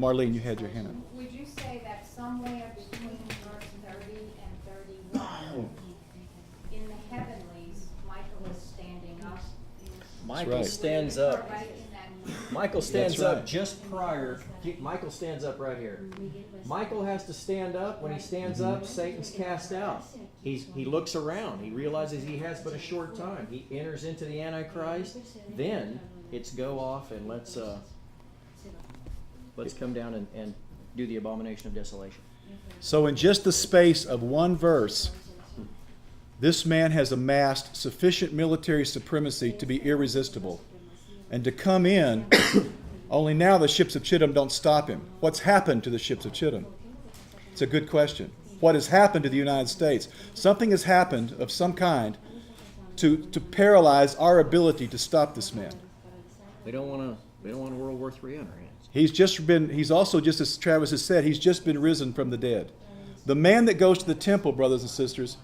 Marlene, you had your hand up. Would you say that somewhere between verse 30 and 31, in the heavenlies, Michael is standing up? Michael right. stands up. Right in that. Michael stands That's right. up just prior. Michael stands up right here. Michael has to stand up. When he stands up, Satan's cast out. He looks around. He realizes he has but a short time. He enters into the Antichrist. Then it's go off and let's come down and do the abomination of desolation. So in just the space of one verse, this man has amassed sufficient military supremacy to be irresistible. And to come in, only now the ships of Chittim don't stop him. What's happened to the ships of Chittim? It's a good question. What has happened to the United States? Something has happened of some kind to paralyze our ability to stop this man. We don't want World War III on our hands. He's also, just as Travis has said, he's just been risen from the dead. The man that goes to the temple, brothers and sisters,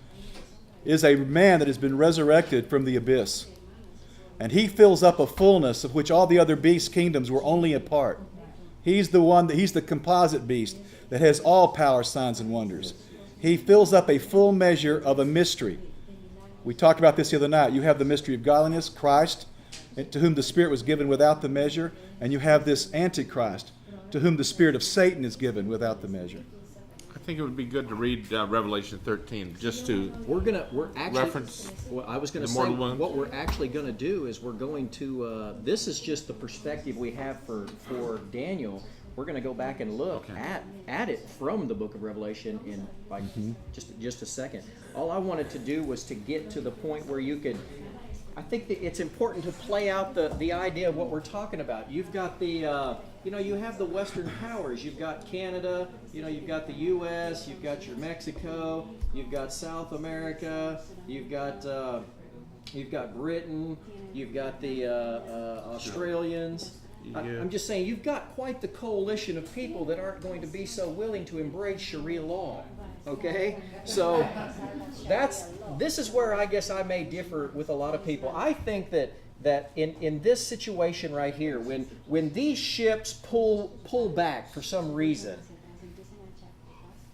is a man that has been resurrected from the abyss. And he fills up a fullness of which all the other beast kingdoms were only a part. He's the composite beast that has all power, signs, and wonders. He fills up a full measure of a mystery. We talked about this the other night. You have the mystery of godliness, Christ, to whom the Spirit was given without the measure, and you have this Antichrist, to whom the Spirit of Satan is given without the measure. I think it would be good to read Revelation 13 just to We're actually reference. Well, I was going to the say mortal wounds. what we're actually going to do is we're going to. This is just the perspective we have for Daniel. We're going to go back and look at it from the Book of Revelation in just a second. All I wanted to do was to get to the point where you could. I think that it's important to play out the idea of what we're talking about. You've got the. You have the Western powers. You've got Canada, you've got the U.S., you've got your Mexico, you've got South America, you've got Britain, you've got the Australians. Yeah. I'm just saying, you've got quite the coalition of people that aren't going to be so willing to embrace Sharia law. Okay? So this is where I guess I may differ with a lot of people. I think that in this situation right here, when these ships pull back for some reason,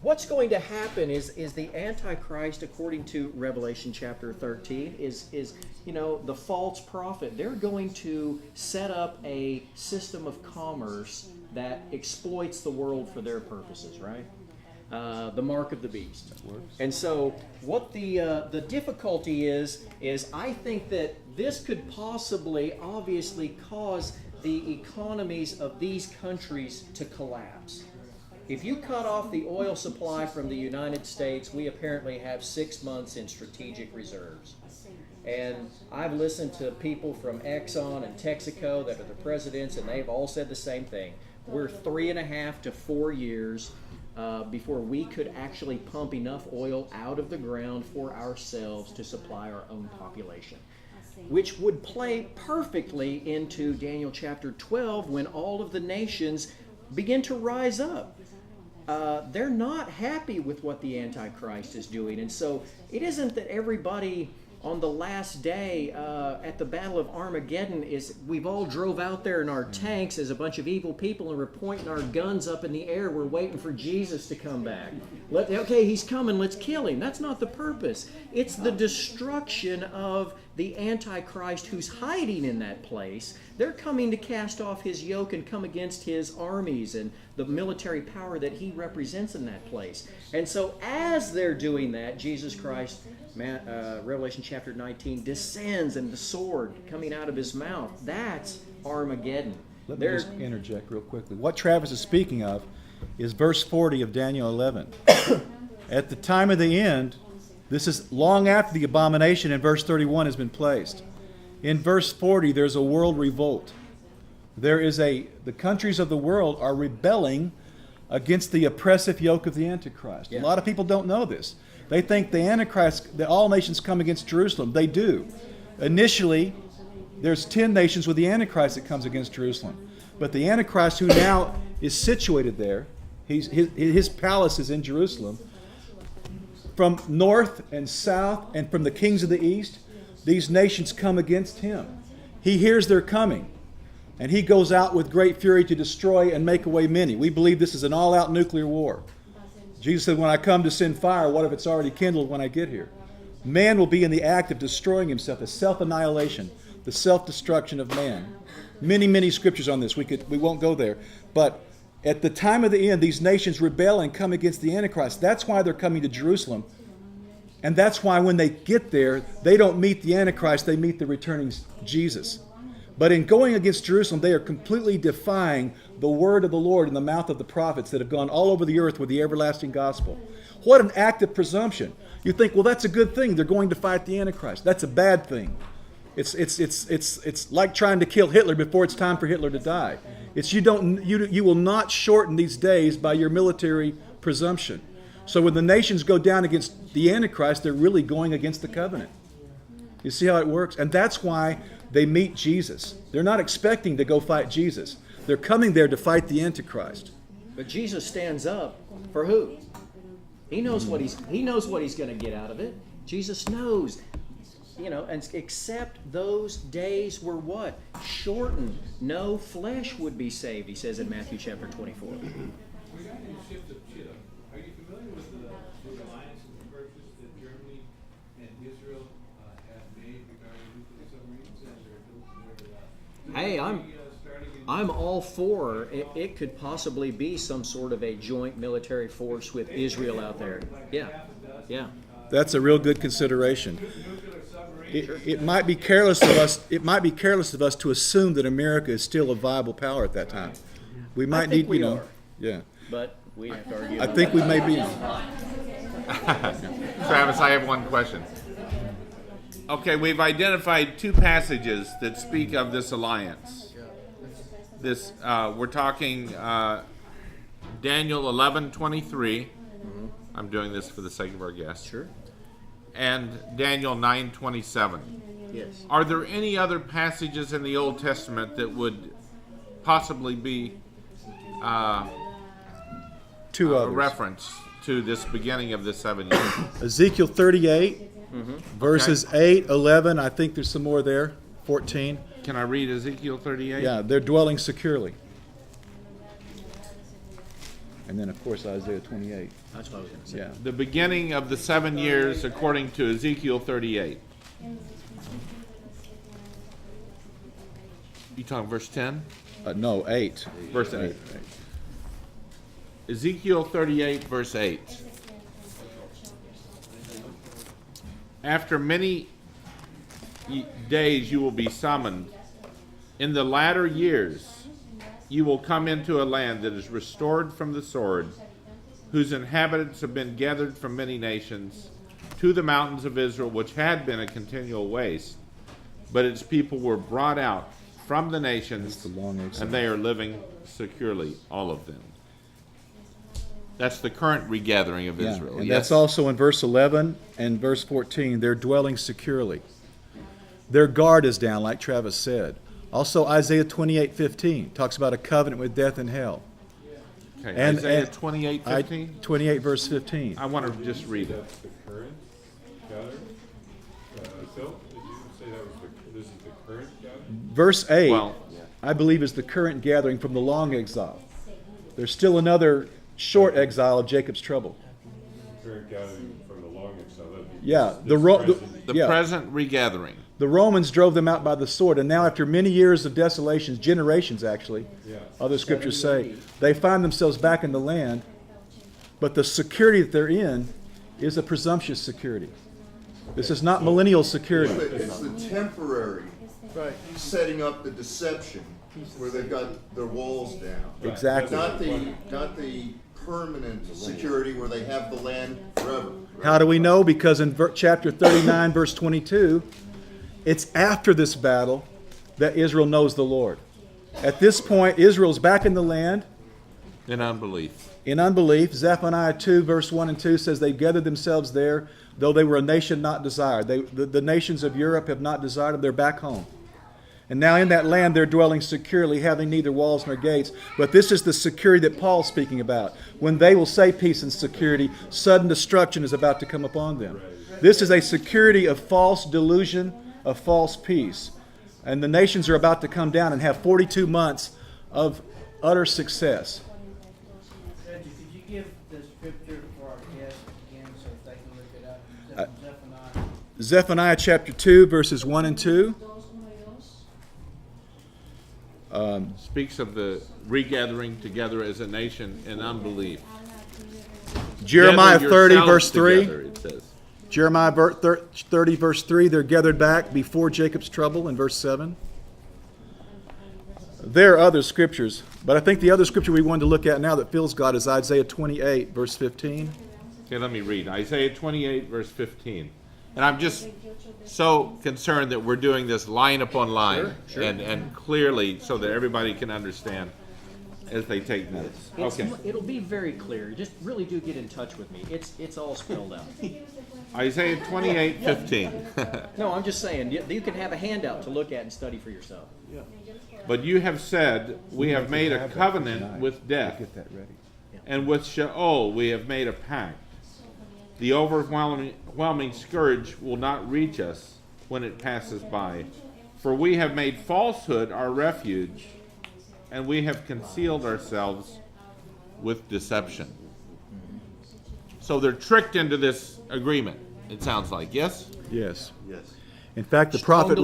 what's going to happen is the Antichrist, according to Revelation chapter 13, is the false prophet. They're going to set up a system of commerce that exploits the world for their purposes, right? The mark of the beast. And so what the difficulty is I think that this could possibly, obviously, cause the economies of these countries to collapse. If you cut off the oil supply from the United States, we apparently have 6 months in strategic reserves. And I've listened to people from Exxon and Texaco that are the presidents, and they've all said the same thing. We're 3.5 to 4 years before we could actually pump enough oil out of the ground for ourselves to supply our own population, which would play perfectly into Daniel chapter 12 when all of the nations begin to rise up. They're not happy with what the Antichrist is doing, and so it isn't that everybody on the last day at the Battle of Armageddon we've all drove out there in our tanks as a bunch of evil people and we're pointing our guns up in the air. We're waiting for Jesus to come back. Okay, he's coming. Let's kill him. That's not the purpose. It's the destruction of the Antichrist who's hiding in that place. They're coming to cast off his yoke and come against his armies and the military power that he represents in that place. And so as they're doing that, Jesus Christ, Revelation chapter 19, descends and the sword coming out of his mouth. That's Armageddon. Let me just interject real quickly. What Travis is speaking of is verse 40 of Daniel 11. At the time of the end, this is long after the abomination in verse 31 has been placed. In verse 40, there's a world revolt. The countries of the world are rebelling against the oppressive yoke of the Antichrist. Yeah. A lot of people don't know this. They think the Antichrist, that all nations come against Jerusalem. They do. Initially, there's 10 nations with the Antichrist that comes against Jerusalem. But the Antichrist, who now is situated there, his palace is in Jerusalem. From north and south and from the kings of the east, these nations come against him. He hears they're coming. And he goes out with great fury to destroy and make away many. We believe this is an all-out nuclear war. Jesus said, when I come to send fire, what if it's already kindled when I get here? Man will be in the act of destroying himself, the self-annihilation, the self-destruction of man. Many, many scriptures on this. We won't go there. But at the time of the end, these nations rebel and come against the Antichrist. That's why they're coming to Jerusalem. And that's why when they get there, they don't meet the Antichrist, they meet the returning Jesus. But in going against Jerusalem, they are completely defying the word of the Lord in the mouth of the prophets that have gone all over the earth with the everlasting gospel. What an act of presumption. You think, well, that's a good thing. They're going to fight the Antichrist. That's a bad thing. It's like trying to kill Hitler before it's time for Hitler to die. You will not shorten these days by your military presumption. So when the nations go down against the Antichrist, they're really going against the covenant. You see how it works? And that's why they meet Jesus. They're not expecting to go fight Jesus. They're coming there to fight the Antichrist. But Jesus stands up for who? He knows what he's going to get out of it. Jesus knows. And except those days were what? Shortened. No flesh would be saved, he says in Matthew chapter 24. Are you familiar with the alliance and the purchase that Germany and Israel have made regarding nuclear submarines and Hey, I'm all for it could possibly be some sort of a joint military force with Israel out there. Yeah. That's a real good consideration. It might be careless of us. It might be careless of us to assume that America is still a viable power at that time. We might need, we are. Yeah. But we have to argue. I think we may be. Travis, I have one question. Okay, we've identified two passages that speak of this alliance. We're talking Daniel 11:23. I'm doing this for the sake of our guests. Sure. And Daniel 9:27. Yes. Are there any other passages in the Old Testament that would possibly be Two a others. reference to this beginning of the 7 years? Ezekiel 38, verses 8, 11. I think there's some more there. 14. Can I read Ezekiel 38? Yeah, they're dwelling securely. And then, of course, Isaiah 28. That's what I was going to say. Yeah. The beginning of the 7 years according to Ezekiel 38. You talking verse 10? No, 8. Verse 8. Ezekiel 38, verse 8. After many days you will be summoned. In the latter years you will come into a land that is restored from the sword, whose inhabitants have been gathered from many nations, to the mountains of Israel, which had been a continual waste. But its people were brought out from the nations, and they are living securely, all of them. That's the current regathering of Israel. And yes? that's also in verse 11 and verse 14. They're dwelling securely. Their guard is down, like Travis said. Also, Isaiah 28:15 talks about a covenant with death and hell. Okay, And Isaiah 28:15. 28 verse 15. I want to just read it. the current gathering? Phil, did you say that was this is the current gathering? Verse 8, Well, I believe, is the current gathering from the long exile. There's still another short exile of Jacob's trouble. Current gathering from the long exile. Yeah, the present regathering. The Romans drove them out by the sword, and now after many years of desolations, generations actually, other scriptures say, they find themselves back in the land, but the security that they're in is a presumptuous security. This is not millennial security. It's the temporary setting up the deception where they've got their walls down. Exactly. Not the permanent security where they have the land forever. How do we know? Because in chapter 39, verse 22, it's after this battle that Israel knows the Lord. At this point, Israel's back in the land. In unbelief. In unbelief. Zephaniah 2, verse 1 and 2 says they gathered themselves there, though they were a nation not desired. The nations of Europe have not desired them. They're back home. And now in that land they're dwelling securely, having neither walls nor gates. But this is the security that Paul's speaking about. When they will say peace and security, sudden destruction is about to come upon them. This is a security of false delusion, of false peace. And the nations are about to come down and have 42 months of utter success. Reggie, could you give the scripture for our guests again so if they can look it up? Zephaniah. Zephaniah chapter 2, verses 1 and 2. Speaks of the regathering together as a nation in unbelief. Jeremiah Gather 30, yourselves verse 3. together, it says. Jeremiah 30, verse 3. They're gathered back before Jacob's trouble in verse 7. There are other scriptures, but I think the other scripture we wanted to look at now that fills God is Isaiah 28, verse 15. Okay, let me read. Isaiah 28, verse 15. And I'm just so concerned that we're doing this line upon line and clearly so that everybody can understand as they take notes. Okay. It'll be very clear. Just really do get in touch with me. It's all spelled out. Isaiah 28, 15. No, I'm just saying, you can have a handout to look at and study for yourself. But you have said, we have made a covenant with death, and with Sheol we have made a pact. The overwhelming scourge will not reach us when it passes by. For we have made falsehood our refuge, and we have concealed ourselves with deception. So they're tricked into this agreement, it sounds like, yes? Yes. Yes. In fact, the prophet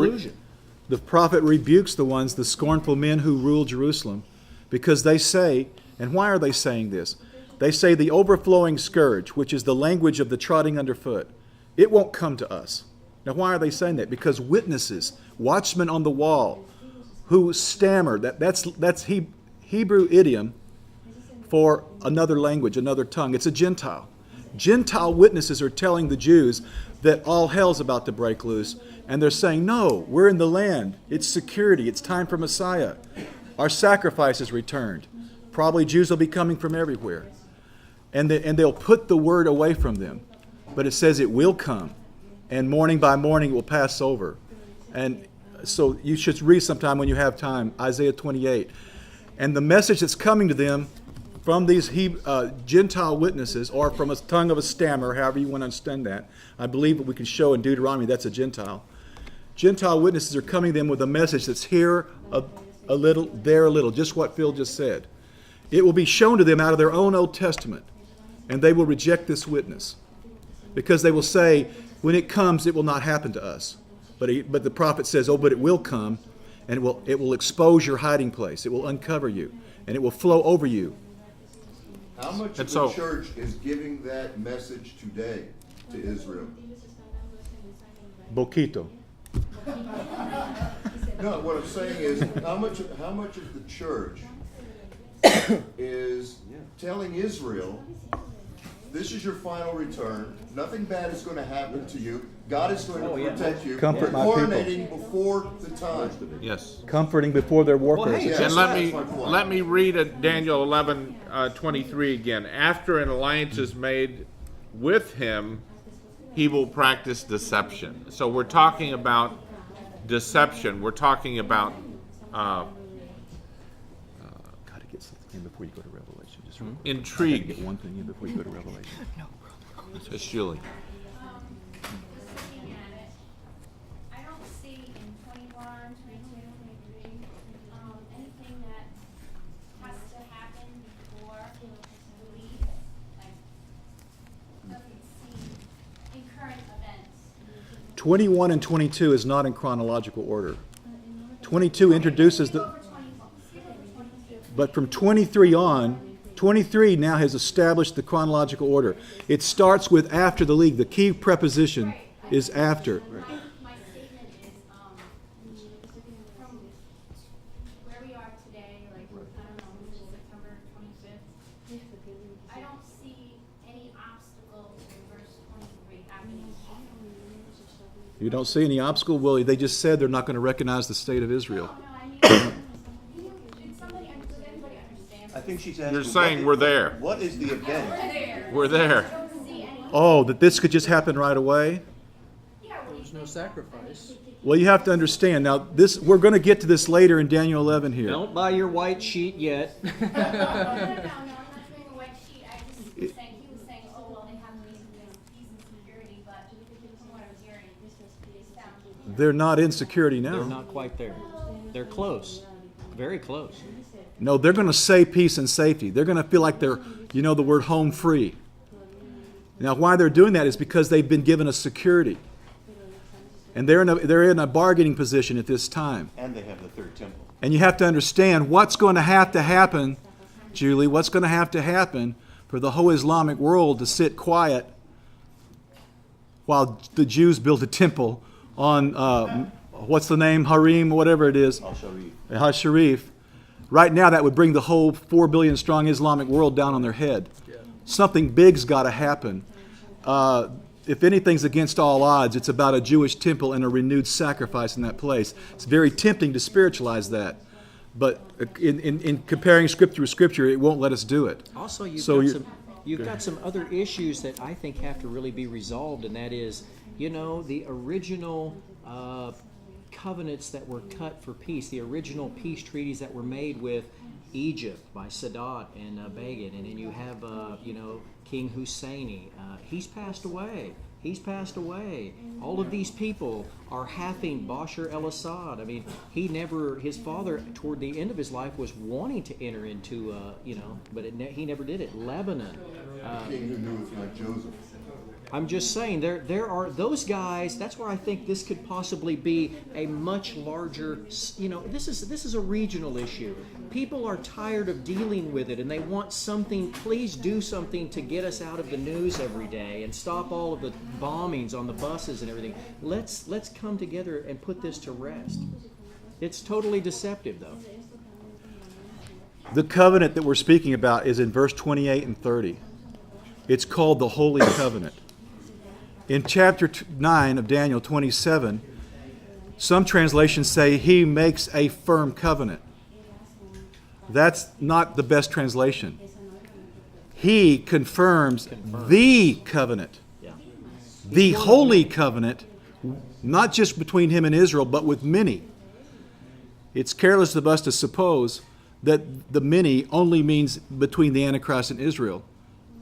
rebukes the scornful men who rule Jerusalem, because they say, and why are they saying this? They say the overflowing scourge, which is the language of the trotting underfoot, it won't come to us. Now, why are they saying that? Because witnesses, watchmen on the wall, who stammer, that's Hebrew idiom for another language, another tongue. It's a Gentile. Gentile witnesses are telling the Jews that all hell's about to break loose, and they're saying, no, we're in the land. It's security. It's time for Messiah. Our sacrifice is returned. Probably Jews will be coming from everywhere. And they'll put the word away from them. But it says it will come, and morning by morning it will pass over. And so you should read sometime when you have time, Isaiah 28. And the message that's coming to them from these Gentile witnesses, or from a tongue of a stammer, however you want to understand that. I believe that we can show in Deuteronomy that's a Gentile. Gentile witnesses are coming to them with a message that's here a little, there a little, just what Phil just said. It will be shown to them out of their own Old Testament, and they will reject this witness because they will say, when it comes, it will not happen to us. But the prophet says, oh, but it will come, and it will expose your hiding place. It will uncover you, and it will flow over you. How much of the church is giving that message today to Israel? Boquito. No, what I'm saying is, how much of the church is telling Israel, this is your final return. Nothing bad is going to happen to you. God is going to protect you. Comfort my coronating before the time. Yes. Comforting before their warfare. Well, hey, And let me read Daniel 11:23 again. After an alliance is made with him, he will practice deception. So we're talking about deception. We're talking about Gotta get something in before you go to Revelation. Just intrigue. get one thing in before you go to Revelation. It's Julie. Just looking at it, I don't see in 21, 22, 23, anything that has to happen before belief. Like, doesn't seem in current events. 21 and 22 is not in chronological order. 22 introduces the... But from 23 on, 23 now has established the chronological order. It starts with after the league. The key preposition is after. My statement is, from where we are today, like, I don't know, September 25th, I don't see any obstacle to verse 23 happening. You don't see any obstacle? Well, they just said they're not going to recognize the state of Israel. No, I mean, did anybody understand? I think she's asking. You're saying we're there. What is the event? We're there. I don't see any. Oh, that this could just happen right away? There's no sacrifice. Well, you have to understand. Now, we're going to get to this later in Daniel 11 here. Don't buy your white sheet yet. No, I'm not doing a white sheet. I just was saying, he was saying, oh, well, they have peace and security, but from what I'm hearing, this was They're not in security They're now. not quite there. They're close, very close. No, they're going to say peace and safety. They're going to feel like they're, you know, the word home free. Now, why they're doing that is because they've been given a security. And they're in a bargaining position at this time. And they have the third temple. And you have to understand what's going to have to happen, Julie, what's going to happen for the whole Islamic world to sit quiet while the Jews build a temple on, what's the name, Harim, whatever it is, Al-Sharif. Al-Sharif. Right now, that would bring the whole 4 billion strong Islamic world down on their head. Something big's got to happen. If anything's against all odds, it's about a Jewish temple and a renewed sacrifice in that place. It's very tempting to spiritualize that. But in comparing Scripture with Scripture, it won't let us do it. Also, So you've got some other issues that I think have to really be resolved, and that is, you know, the original covenants that were cut for peace, the original peace treaties that were made with Egypt by Sadat and Begin, and then you have, you know, King Husseini. He's passed away. All of these people are halving Bashar al-Assad. I mean, his father, toward the end of his life, was wanting to enter into, you know, but he never did it. Lebanon. King who knew like Joseph. I'm just saying, there are those guys. That's where I think this could possibly be a much larger. You know, this is a regional issue. People are tired of dealing with it, and they want something. Please do something to get us out of the news every day and stop all of the bombings on the buses and everything. Let's come together and put this to rest. It's totally deceptive, though. The covenant that we're speaking about is in verse 28 and 30. It's called the Holy Covenant. In chapter 9 of Daniel 27, some translations say he makes a firm covenant. That's not the best translation. He confirms the covenant, the holy covenant, not just between him and Israel, but with many. It's careless of us to suppose that the many only means between the Antichrist and Israel.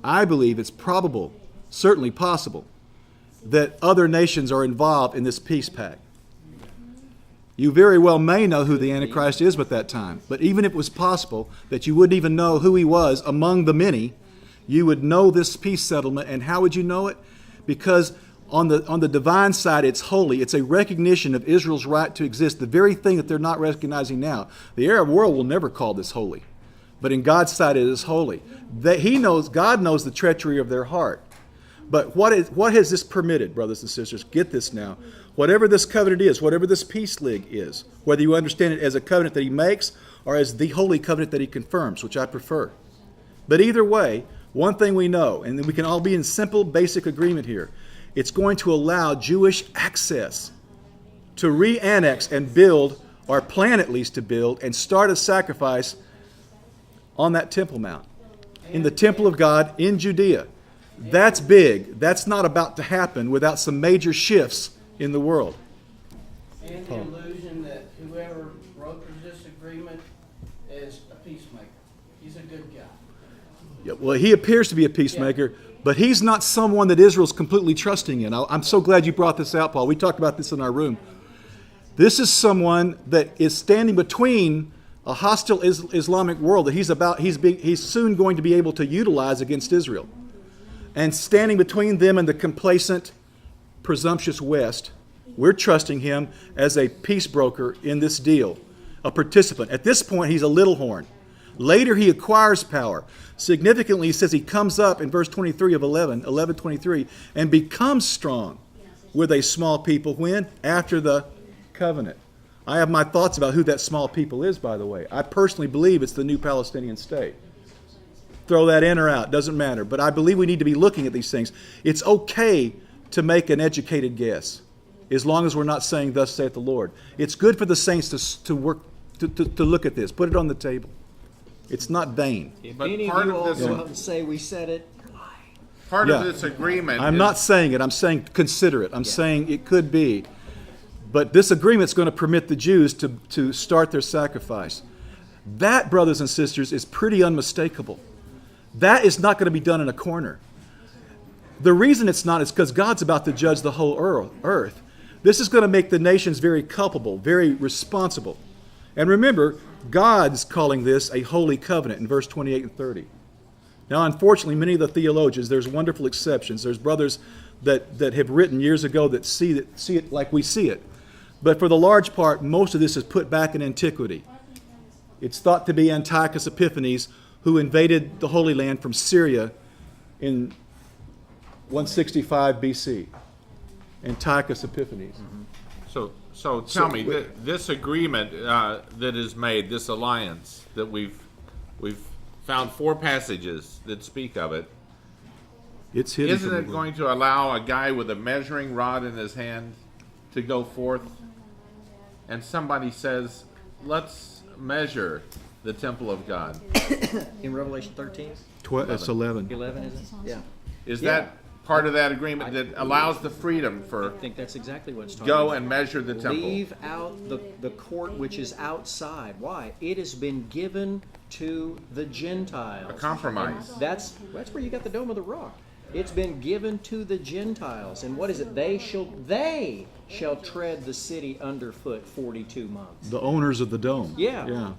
I believe it's probable, certainly possible, that other nations are involved in this peace pact. You very well may know who the Antichrist is at that time, but even if it was possible that you wouldn't even know who he was among the many, you would know this peace settlement. And how would you know it? Because on the divine side, it's holy. It's a recognition of Israel's right to exist, the very thing that they're not recognizing now. The Arab world will never call this holy, but in God's side, it is holy. God knows the treachery of their heart. But what has this permitted, brothers and sisters? Get this now. Whatever this covenant is, whatever this peace league is, whether you understand it as a covenant that he makes or as the holy covenant that he confirms, which I prefer. But either way, one thing we know, and we can all be in simple, basic agreement here, it's going to allow Jewish access to re-annex and build, or plan at least to build, and start a sacrifice on that Temple Mount, in the temple of God in Judea. That's big. That's not about to happen without some major shifts in the world. And the illusion that whoever brokered this agreement is a peacemaker. He's a good guy. Yeah, well, he appears to be a peacemaker, but he's not someone that Israel's completely trusting in. I'm so glad you brought this out, Paul. We talked about this in our room. This is someone that is standing between a hostile Islamic world that he's soon going to be able to utilize against Israel. And standing between them and the complacent, presumptuous West, we're trusting him as a peace broker in this deal, a participant. At this point, he's a little horn. Later, he acquires power. Significantly, he says he comes up in verse 23 of 11:23, and becomes strong with a small people. When? After the covenant. I have my thoughts about who that small people is, by the way. I personally believe it's the new Palestinian state. Throw that in or out, doesn't matter. But I believe we need to be looking at these things. It's okay to make an educated guess, as long as we're not saying, "Thus saith the Lord." It's good for the saints to look at this. Put it on the table. It's not vain. If But any of part you of all this- go out and say we said it, Part Yeah. of this agreement I'm is, not saying it. I'm saying consider it. I'm saying it could be. But this agreement's going to permit the Jews to start their sacrifice. That, brothers and sisters, is pretty unmistakable. That is not going to be done in a corner. The reason it's not is because God's about to judge the whole earth. This is going to make the nations very culpable, very responsible. And remember, God's calling this a holy covenant in verse 28 and 30. Now, unfortunately, many of the theologians, there's wonderful exceptions. There's brothers that have written years ago that see it like we see it. But for the large part, most of this is put back in antiquity. It's thought to be Antiochus Epiphanes, who invaded the Holy Land from Syria in 165 BC. Antiochus Epiphanes. So tell me, this agreement that is made, this alliance that we've found 4 passages that speak of it. It's hidden. Isn't it going to allow a guy with a measuring rod in his hand to go forth and somebody says, let's measure the temple of God? In Revelation 13? It's 11. 11, is it? Yeah. Is Yeah. that part of that agreement that allows the freedom for I think that's exactly what it's talking go about. and measure the temple? Leave out the court which is outside. Why? It has been given to the Gentiles. A compromise. That's where you got the Dome of the Rock. It's been given to the Gentiles. And what is it? They shall tread the city underfoot 42 months. The owners of the dome. Yeah. Yeah.